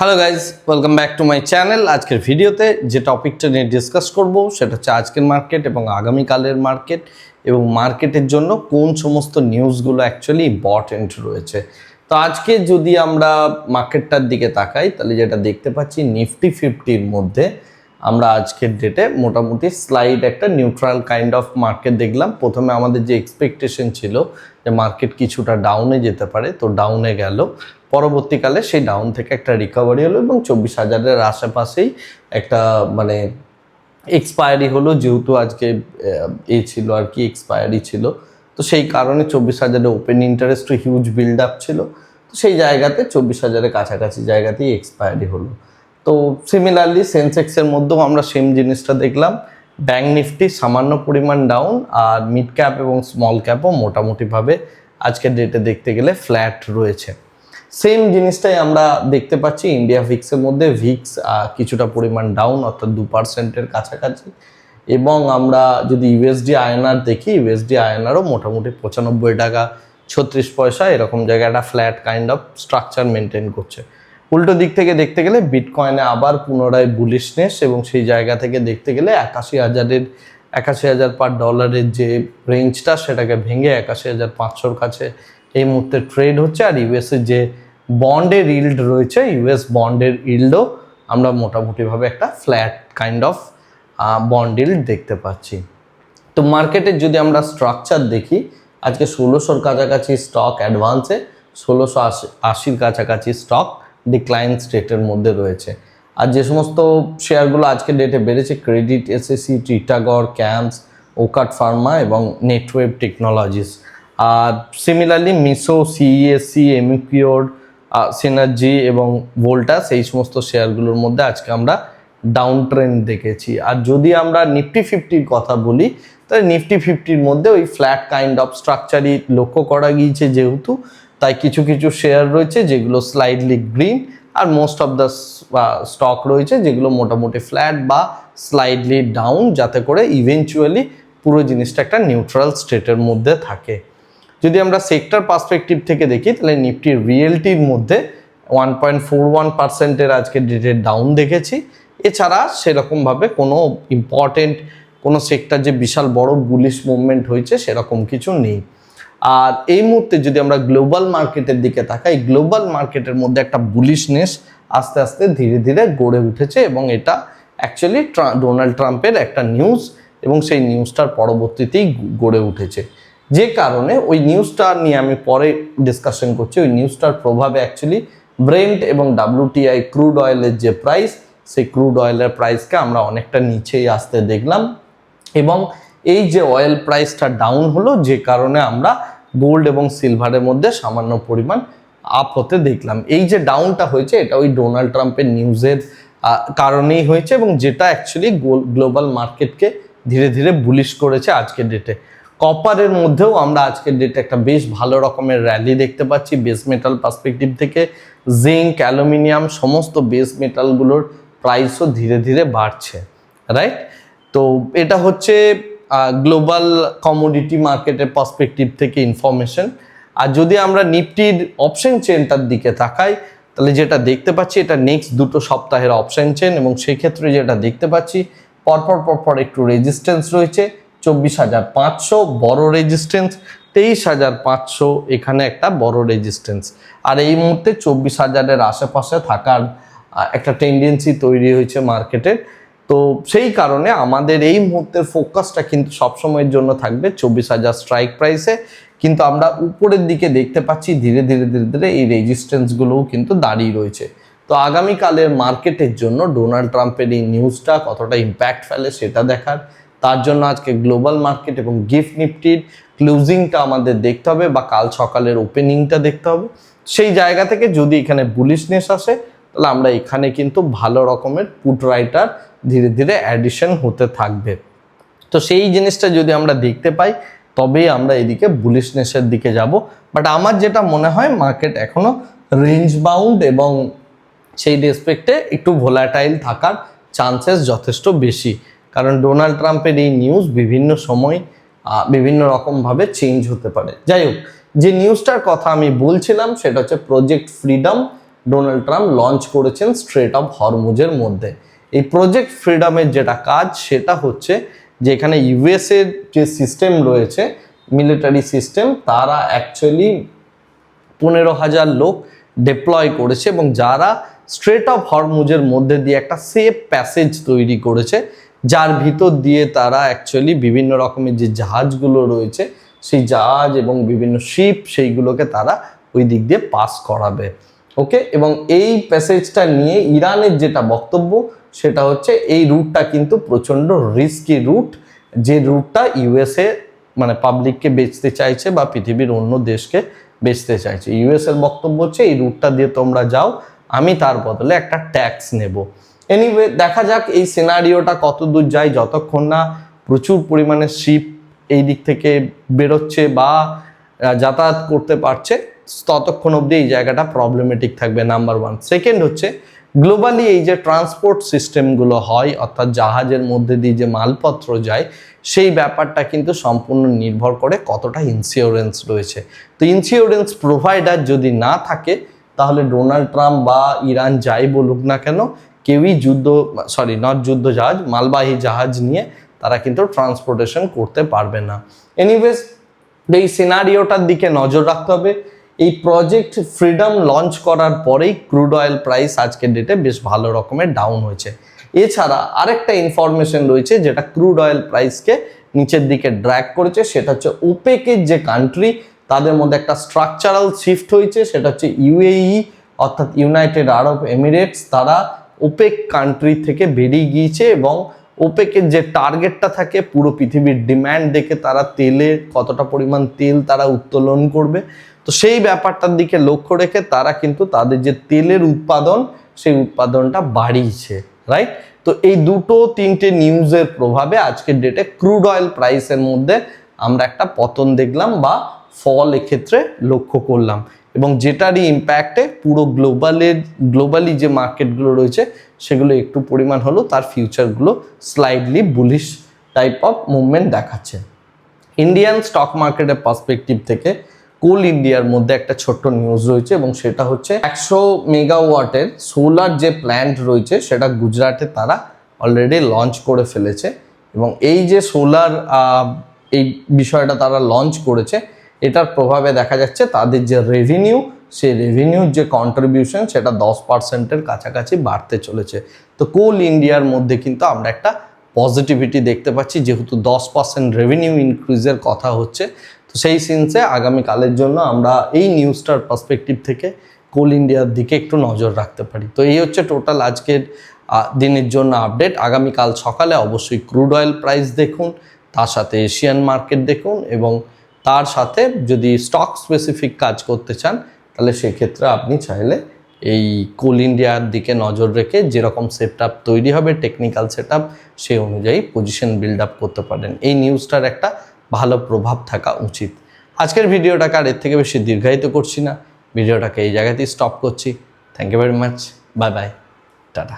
Hello guys, welcome back to my channel. আজকের ভিডিওতে যে টপিকটা নিয়ে ডিসকাস করব সেটা হচ্ছে আজকের মার্কেট এবং আগামীকালের মার্কেট এবং মার্কেটের জন্য কোন সমস্ত নিউজগুলো অ্যাকচুয়ালি ইম্পর্টেন্ট রয়েছে। তো আজকে যদি আমরা মার্কেটটার দিকে তাকাই তাহলে যেটা দেখতে পাচ্ছি নিফটি 50-র মধ্যে আমরা আজকের ডেটে মোটামুটি স্লাইড একটা নিউট্রাল কাইন্ড অফ মার্কেট দেখলাম। প্রথমে আমাদের যে এক্সপেকটেশন ছিল যে মার্কেট কিছুটা ডাউনে যেতে পারে, তো ডাউনে গেল। পরবর্তীকালে সেই ডাউন থেকে একটা রিকভারি হলো এবং 24,000-এর আশেপাশেই একটা এক্সপায়ারি হলো, যেহেতু আজকে ছিল আর কি, এক্সপায়ারি ছিল। তো সেই কারণে 24,000-এ open interest huge build up ছিল, তো সেই জায়গাতে 24,000-এর কাছাকাছি জায়গাতেই এক্সপায়ারি হলো। তো সিমিলারলি সেন্সেক্সের মধ্যেও আমরা সেম জিনিসটা দেখলাম। ব্যাঙ্ক নিফটি সামান্য পরিমাণ ডাউন, আর মিড ক্যাপ এবং স্মল ক্যাপও মোটামুটিভাবে আজকের ডেটে দেখতে গেলে ফ্ল্যাট রয়েছে। সেম জিনিসটাই আমরা দেখতে পাচ্ছি ইন্ডিয়া ভিক্সের মধ্যে। ভিক্স কিছুটা পরিমাণ ডাউন, অর্থাৎ 2%-এর কাছাকাছি। এবং আমরা যদি ইউএসডি আইএনআর দেখি, ইউএসডি আইএনআরও মোটামুটি 95 টাকা 36 পয়সা এরকম জায়গায় একটা flat kind of structure maintain করছে। উল্টো দিক থেকে দেখতে গেলে বিটকয়েনে আবার পুনরায় বুলিশনেস, এবং সেই জায়গা থেকে দেখতে গেলে 81,000 পার ডলারের যে রেঞ্জটা সেটাকে ভেঙে 81,500-র কাছে এই মুহূর্তে ট্রেড হচ্ছে। আর ইউএসের যে বন্ডের ইল্ড রয়েছে, ইউএস বন্ডের ইল্ডও আমরা মোটামুটিভাবে একটা flat kind of bond yield দেখতে পাচ্ছি। তো মার্কেটের যদি আমরা স্ট্রাকচার দেখি, আজকে 1600-র কাছাকাছি স্টক অ্যাডভান্সে, 1680-র কাছাকাছি স্টক ডিক্লাইন স্টেটের মধ্যে রয়েছে। আর যে সমস্ত শেয়ারগুলো আজকের ডেটে বেড়েছে, ক্রেডিট, এসএসসি, টিটাগড়, ক্যাম্পস, ওকাট ফার্মা এবং নেটওয়েভ টেকনোলজিস। আর সিমিলারলি মিসো, সিইএসসি, এমিকিওর, সিনার্জি এবং ভোল্টাস, এই সমস্ত শেয়ারগুলোর মধ্যে আজকে আমরা ডাউন ট্রেন্ড দেখেছি। আর যদি আমরা নিফটি 50-র কথা বলি, তাহলে নিফটি 50-র মধ্যে ওই ফ্ল্যাট কাইন্ড অফ স্ট্রাকচারই লক্ষ্য করা গিয়েছে, যেহেতু তাই কিছু কিছু শেয়ার রয়েছে যেগুলো স্লাইডলি গ্রিন, আর মোস্ট অফ দ্য স্টক রয়েছে যেগুলো মোটামুটি ফ্ল্যাট বা স্লাইডলি ডাউন, যাতে করে ইভেনচুয়ালি পুরো জিনিসটা একটা নিউট্রাল স্টেটের মধ্যে থাকে। যদি আমরা সেক্টর পার্সপেক্টিভ থেকে দেখি, তাহলে নিফটি রিয়েলটির মধ্যে 1.41%-এর আজকে ডেটে ডাউন দেখেছি। এছাড়া সেরকমভাবে কোনো ইম্পর্টেন্ট কোনো সেক্টর যে বিশাল বড় বুলিশ মুভমেন্ট হয়েছে সেরকম কিছু নেই। আর এই মুহূর্তে যদি আমরা গ্লোবাল মার্কেটের দিকে তাকাই, গ্লোবাল মার্কেটের মধ্যে একটা বুলিশনেস আস্তে আস্তে ধীরে ধীরে গড়ে উঠেছে, এবং এটা অ্যাকচুয়ালি ডোনাল্ড ট্রাম্পের একটা নিউজ, এবং সেই নিউজটার পরবর্তীতেই গড়ে উঠেছে। যে কারণে ওই নিউজটা নিয়ে আমি পরে ডিসকাশন করছি। ওই নিউজটার প্রভাবে অ্যাকচুয়ালি ব্রেন্ট এবং WTI ক্রুড অয়েলের যে প্রাইস, সেই ক্রুড অয়েলের প্রাইসকে আমরা অনেকটা নিচেই আসতে দেখলাম। এবং এই যে অয়েল প্রাইসটা ডাউন হলো, যে কারণে আমরা গোল্ড এবং সিলভারের মধ্যে সামান্য পরিমাণ আপ হতে দেখলাম। এই যে ডাউনটা হয়েছে, এটা ওই ডোনাল্ড ট্রাম্পের নিউজের কারণেই হয়েছে, এবং যেটা অ্যাকচুয়ালি গ্লোবাল মার্কেটকে ধীরে ধীরে বুলিশ করেছে আজকের ডেটে। কপারের মধ্যেও আমরা আজকের ডেটে একটা বেশ ভালো রকমের র্যালি দেখতে পাচ্ছি বেস মেটাল পার্সপেক্টিভ থেকে। জিঙ্ক, অ্যালুমিনিয়াম, সমস্ত বেস মেটালগুলোর প্রাইসও ধীরে ধীরে বাড়ছে, রাইট? তো এটা হচ্ছে গ্লোবাল কমোডিটি মার্কেটের পার্সপেক্টিভ থেকে ইনফরমেশন। আর যদি আমরা নিফটির অপশন চেনটার দিকে তাকাই, তাহলে যেটা দেখতে পাচ্ছি এটা নেক্সট 2 সপ্তাহের অপশন চেন, এবং সেক্ষেত্রে যেটা দেখতে পাচ্ছি পরপর একটু রেজিস্ট্যান্স রয়েছে। 24,500 বড় রেজিস্ট্যান্স, 23,500 এখানে একটা বড় রেজিস্ট্যান্স। আর এই মুহূর্তে 24,000-এর আশেপাশে থাকার একটা টেন্ডেন্সি তৈরি হয়েছে মার্কেটের। তো সেই কারণে আমাদের এই মুহূর্তের ফোকাসটা কিন্তু সবসময়ের জন্য থাকবে 24,000 স্ট্রাইক প্রাইসে। কিন্তু আমরা উপরের দিকে দেখতে পাচ্ছি ধীরে ধীরে এই রেজিস্ট্যান্সগুলোও কিন্তু দাঁড়িয়ে রয়েছে। তো আগামীকালের মার্কেটের জন্য ডোনাল্ড ট্রাম্পের এই নিউজটা কতটা ইম্প্যাক্ট ফেলে সেটা দেখার, তার জন্য আজকে গ্লোবাল মার্কেট এবং গিফট নিফটির ক্লোজিংটা আমাদের দেখতে হবে, বা কাল সকালের ওপেনিংটা দেখতে হবে। সেই জায়গা থেকে যদি এখানে বুলিশনেস আসে, তাহলে আমরা এখানে কিন্তু ভালো রকমের পুট রাইটার ধীরে ধীরে অ্যাডিশন হতে থাকবে। তো সেই জিনিসটা যদি আমরা দেখতে পাই, তবেই আমরা এদিকে বুলিশনেসের দিকে যাব। বাট আমার যেটা মনে হয় মার্কেট এখনো রেঞ্জ বাউন্ড, এবং সেই রেসপেক্টে একটু ভোলাটাইল থাকার চান্সেস যথেষ্ট বেশি, কারণ ডোনাল্ড ট্রাম্পের এই নিউজ বিভিন্ন সময় বিভিন্ন রকমভাবে চেঞ্জ হতে পারে। যাই হোক, যে নিউজটার কথা আমি বলছিলাম সেটা হচ্ছে project freedom, Donald Trump launch করেছেন স্ট্রেট অফ হরমুজের মধ্যে। এই প্রজেক্ট ফ্রিডমের যেটা কাজ সেটা হচ্ছে যে এখানে ইউএসএর যে সিস্টেম রয়েছে মিলিটারি সিস্টেম, তারা অ্যাকচুয়ালি 15,000 লোক ডিপ্লয় করেছে এবং যারা স্ট্রেট অফ হরমুজের মধ্যে দিয়ে একটা সেফ প্যাসেজ তৈরি করেছে, যার ভিতর দিয়ে তারা অ্যাকচুয়ালি বিভিন্ন রকমের যে জাহাজগুলো রয়েছে সেই জাহাজ এবং বিভিন্ন শিপ সেইগুলোকে তারা ওই দিক দিয়ে পাস করাবে। ওকে, এবং এই প্যাসেজটা নিয়ে ইরানের যেটা বক্তব্য সেটা হচ্ছে এই রুটটা কিন্তু প্রচণ্ড রিস্কি রুট, যে রুটটা ইউএসএ মানে পাবলিককে বেচতে চাইছে বা পৃথিবীর অন্য দেশকে বেচতে চাইছে। ইউএসএর বক্তব্য হচ্ছে এই রুটটা দিয়ে তোমরা যাও, আমি তার বদলে একটা ট্যাক্স নেব। এনিওয়ে দেখা যাক এই সিনারিওটা কত দূর যায়, যতক্ষণ না প্রচুর পরিমাণে শিপ এই দিক থেকে বেরোচ্ছে বা যাতায়াত করতে পারছে ততক্ষণ অবধি এই জায়গাটা প্রবলেমেটিক থাকবে, নাম্বার ওয়ান। সেকেন্ড হচ্ছে গ্লোবালি এই যে ট্রান্সপোর্ট সিস্টেমগুলো হয় অর্থাৎ জাহাজের মধ্যে দিয়ে যে মালপত্র যায় সেই ব্যাপারটা কিন্তু সম্পূর্ণ নির্ভর করে কতটা ইন্স্যুরেন্স রয়েছে। তো ইন্স্যুরেন্স প্রোভাইডার যদি না থাকে তাহলে ডোনাল্ড ট্রাম্প বা ইরান যাই বলুক না কেন কেউই মালবাহী জাহাজ নিয়ে তারা কিন্তু ট্রান্সপোর্টেশন করতে পারবে না। এনিওয়েজ এই সিনারিওটার দিকে নজর রাখতে হবে। এই প্রজেক্ট ফ্রিডম লঞ্চ করার পরেই ক্রুড অয়েল প্রাইস আজকের ডেটে বেশ ভালো রকমের ডাউন হয়েছে। এছাড়া আরেকটা ইনফরমেশন রয়েছে যেটা ক্রুড অয়েল প্রাইসকে নিচের দিকে ড্র্যাগ করেছে, সেটা হচ্ছে ওপেকের যে কান্ট্রি তাদের মধ্যে একটা স্ট্রাকচারাল শিফট হয়েছে, সেটা হচ্ছে ইউএই অর্থাৎ ইউনাইটেড আরব এমিরেটস। তারা ওপেক কান্ট্রি থেকে বেরিয়ে গিয়েছে এবং ওপেকের যে টার্গেটটা থাকে পুরো পৃথিবীর ডিম্যান্ড দেখে তারা তেলে কতটা পরিমাণ তেল তারা উত্তোলন করবে, তো সেই ব্যাপারটার দিকে লক্ষ্য রেখে তারা কিন্তু তাদের যে তেলের উৎপাদন সেই উৎপাদনটা বাড়িয়েছে, রাইট? তো এই দুটো তিনটে নিউজের প্রভাবে আজকের ডেটে ক্রুড অয়েল প্রাইসের মধ্যে আমরা একটা পতন দেখলাম বা ফল এক্ষেত্রে লক্ষ্য করলাম, এবং যেটারই ইম্প্যাক্টে পুরো গ্লোবালি যে মার্কেটগুলো রয়েছে সেগুলো একটু পরিমাণ হলো তার ফিউচারগুলো slightly bullish type of movement দেখাচ্ছে। ইন্ডিয়ান স্টক মার্কেটের পার্সপেক্টিভ থেকে কোল ইন্ডিয়ার মধ্যে একটা ছোট্ট নিউজ রয়েছে এবং সেটা হচ্ছে 100 মেগাওয়াটের সোলার যে প্ল্যান্ট রয়েছে সেটা গুজরাটে তারা অলরেডি লঞ্চ করে ফেলেছে, এবং এই যে সোলার এই বিষয়টা তারা লঞ্চ করেছে এটার প্রভাবে দেখা যাচ্ছে তাদের যে রেভিনিউ সেই রেভিনিউর যে কন্ট্রিবিউশন সেটা 10%-এর কাছাকাছি বাড়তে চলেছে। তো কোল ইন্ডিয়ার মধ্যে কিন্তু আমরা একটা পজিটিভিটি দেখতে পাচ্ছি, যেহেতু 10% রেভিনিউ ইনক্রিজের কথা হচ্ছে। তো সেই সিন্সে আগামীকালের জন্য আমরা এই নিউজটার পার্সপেক্টিভ থেকে কোল ইন্ডিয়ার দিকে একটু নজর রাখতে পারি। তো এই হচ্ছে টোটাল আজকের দিনের জন্য আপডেট। আগামীকাল সকালে অবশ্যই ক্রুড অয়েল প্রাইস দেখুন, তার সাথে এশিয়ান মার্কেট দেখুন, এবং তার সাথে যদি স্টক স্পেসিফিক কাজ করতে চান তাহলে সেক্ষেত্রে আপনি চাইলে এই কোল ইন্ডিয়ার দিকে নজর রেখে যেরকম সেটআপ তৈরি হবে টেকনিক্যাল সেটআপ সেই অনুযায়ী পজিশন বিল্ড আপ করতে পারেন। এই নিউজটার একটা ভালো প্রভাব থাকা উচিত। আজকের ভিডিওটাকে আর এর থেকে বেশি দীর্ঘায়িত করছি না, ভিডিওটাকে এই জায়গাতেই স্টপ করছি। Thank you very much, bye bye, tata.